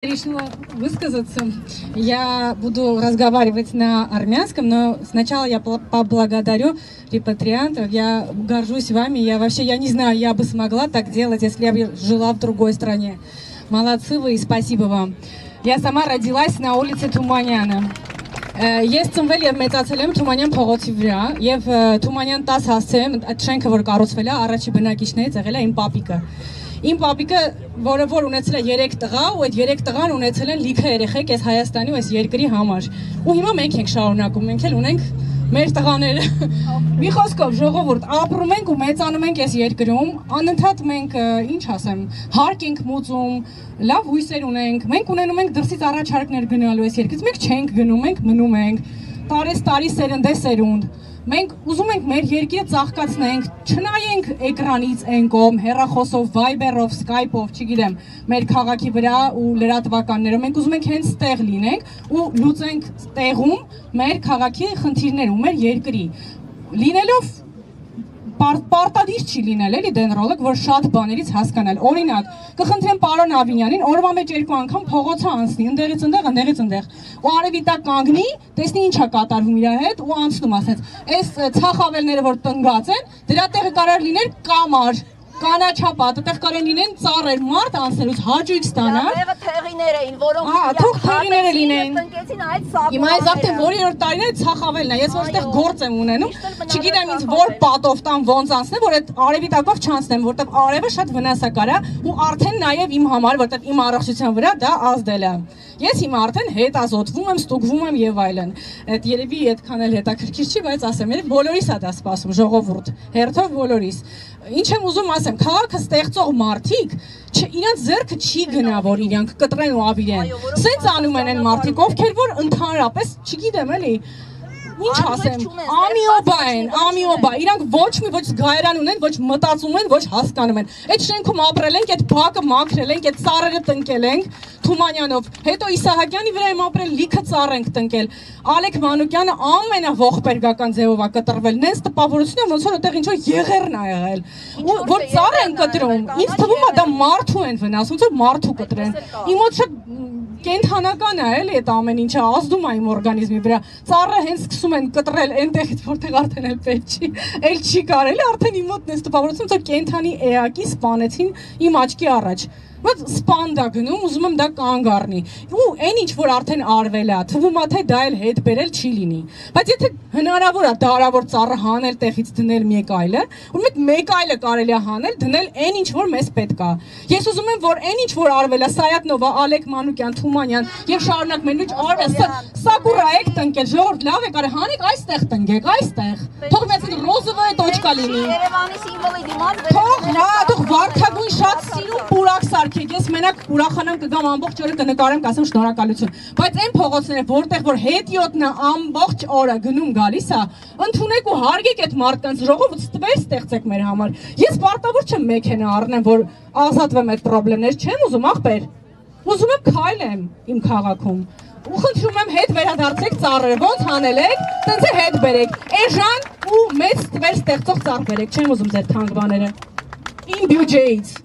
Решила высказаться. Я буду разговаривать на армянском, но сначала я поблагодарю репатриантов. Я горжусь вами. Я не знаю, я бы смогла так делать, если я бы жила в другой стране. Молодцы вы и спасибо вам. Я сама родилась на улице Թումանյանը. Ես ծնվել եւ մեծացել եմ Թումանյան փողոցի վրա եւ Թումանյան 10 հասցել եմ այդ շենքը որ կառուցվել է առաջի բնակիչներից եղել է իմ պապիկը։ Իմ պապիկը, որը որ ունեցել է 3 տղա ու այդ 3 տղան ունեցել են լիքը երեխեք այս Հայաստանի ու այս երկրի համար։ Ու հիմա մենք ենք շարունակում, մենք էլ ունենք մեր տղաները։ Մի խոսքով ժողովուրդ, ապրում ենք ու մեծանում ենք այս երկրում, անընդհատ մենք ինչ ասեմ, հարկ ենք մուծում, լավ հույսեր ունենք, մենք ունենում ենք դրսից առաջարկներ գնալու այս երկրից, մենք չենք գնում, մենք մնում ենք, տարի սերնդե սերունդ։ Մենք ուզում ենք մեր երկիրը ծաղկացնենք, չնայենք էկրանից այն կողմ, հեռախոսով, Viber-ով, Skype-ով, չգիտեմ, մեր քաղաքի վրա ու լրատվականներով, մենք ուզում ենք հենց տեղ լինենք ու լուծենք տեղում մեր քաղաքի խնդիրները ու մեր երկրի։ Լինելով պարտադիր չի լինել, էլի դենրոլոգ, որ շատ բաներից հասկանալ։ Օրինակ, կխնդրեմ պարոն Ավինյանին, օրվա մեջ 2 անգամ փողոցը անցնի, ընդեղից ընդեղ, ու արևի տակ կանգնի, տեսնի ինչ է կատարվում իր հետ ու անցնում ասենց։ Այս ցախավելները, որ տնգած են, դրա տեղը կարող լիներ կամար, կանաչապատ, այդտեղ կարող լինեն ծառեր, մարդ անցնելուց հաճույք ստանալ։ Դեռ թեղիներ էին, որոնք թող թեղիները լինեն։ տնկեցին այդ սապը։ Հիմա այս արդեն որի-որ տարին է ցախավելն է, ես որ այդտեղ գործ եմ ունենում, չգիտեմ ինձ որ պատով տան ոնց անցնեմ, որ այդ արևի տակով չանցնեմ, որտեղ արևը շատ վնասակար է ու արդեն նաև իմ համար, որտեղ իմ առողջության վրա դա ազդել է։ Ես հիմա արդեն հետազոտվում եմ, ստուգվում եմ եւ այլն։ Այդ երևի այդքան էլ հետաքրքիր չի, բայց ասեմ, երբ բոլորիս է դա սպասում, ժողովուրդ, հերթով բոլորիս։ Ինչ եմ ուզում ասեմ, քաղաքը ստեղծող մարդիկ իրանց ձեռքը չի գնա, որ իրանք կտրեն ու ավիրեն։ Սենց անում են այն մարդիկ, ովքեր որ ընդհանրապես, չգիտեմ էլի, ինչ ասեմ, ամիոբա, իրանք ոչ զգայարան ունեն, ոչ մտածում են, ոչ հասկանում են։ Այդ շենքում ապրել ենք, այդ բակը մաքրել ենք, այդ ծառերը տնկել ենք Թումանյանով, հետո Իսահակյանի վրա եմ ապրել, լիքը ծառ ենք տնկել։ Ալեք Մանուկյանը ամենաողբերգական ձևով է կտրվել, նենց տպավորություն է, ոնց որ այդտեղ ինչ-որ եղերն է եղել։ Ու որ ծառ են կտրում, ինձ թվում է դա մարդու են վնասում, ոնց որ մարդու կտրեն։ Իմ մոտ շատ կենթանական է էլի այդ ամեն ինչը ազդում է իմ օրգանիզմի վրա։ Ծառը հենց սկսում են կտրել այնտեղից, որտեղ արդեն էլ պետք չի, էլ չի կարելի, արդեն իմ մոտ նես տպավորություն, որ կենթանի էակի սպանեցին իմ աչքի առաջ։ Բայց սպան դա գնում, ուզում եմ դա կանգ առնի։ Ու այն ինչ որ արդեն արվել է, թվում է թե դա էլ հետ բերել չի լինի։ Բայց եթե հնարավոր է դարավոր ծառը հանել տեղից դնել մեկ այլը, ու մեկ այլը կարելի է հանել, դնել այն ինչ որ մեզ պետք է։ Ես ուզում եմ որ այն ինչ որ արվել է, Սայաթնովա, Ալեք Մանուկյան, Թումանյան, եւ շարունակ մենք ինչ արվել, Սակուրա եք տնկել, ժողովուրդ լավ է կարի հանեք այստեղ տնկեք, այստեղ։ Թող մեծ ռոզովա է տոչկա լինի։ Երևանի սիմվոլի դիմաց թող վարդագույն շատ սիրուն պուրակ սարքեք, ես մենակ ուրախանամ կգամ ամբողջ օրը կնկարեմ, կասեմ շնորհակալություն։ Բայց այն փողոցները, որտեղ որ հետիոտնը ամբողջ օրը գնում գալիս է, ընդունեք ու հարգեք այդ մարդկանց, ժողովուրդ ստվեր ստեղծեք մեր համար։ Ես պարտավոր չեմ մեքենա առնեմ, որ ազատվեմ այդ խնդիրներից, չեմ ուզում ախպեր։ Ուզում եմ քայլեմ իմ քաղաքում։ Ու խնդրում եմ հետ վերադարձեք ծառերը, ոնց հանել եք, տենց է հետ բերեք, էժան ու մեծ ստվեր ստեղծող ծառ բերեք, չեմ ուզում ձեր թանկ բաները, իմ բյուջեից։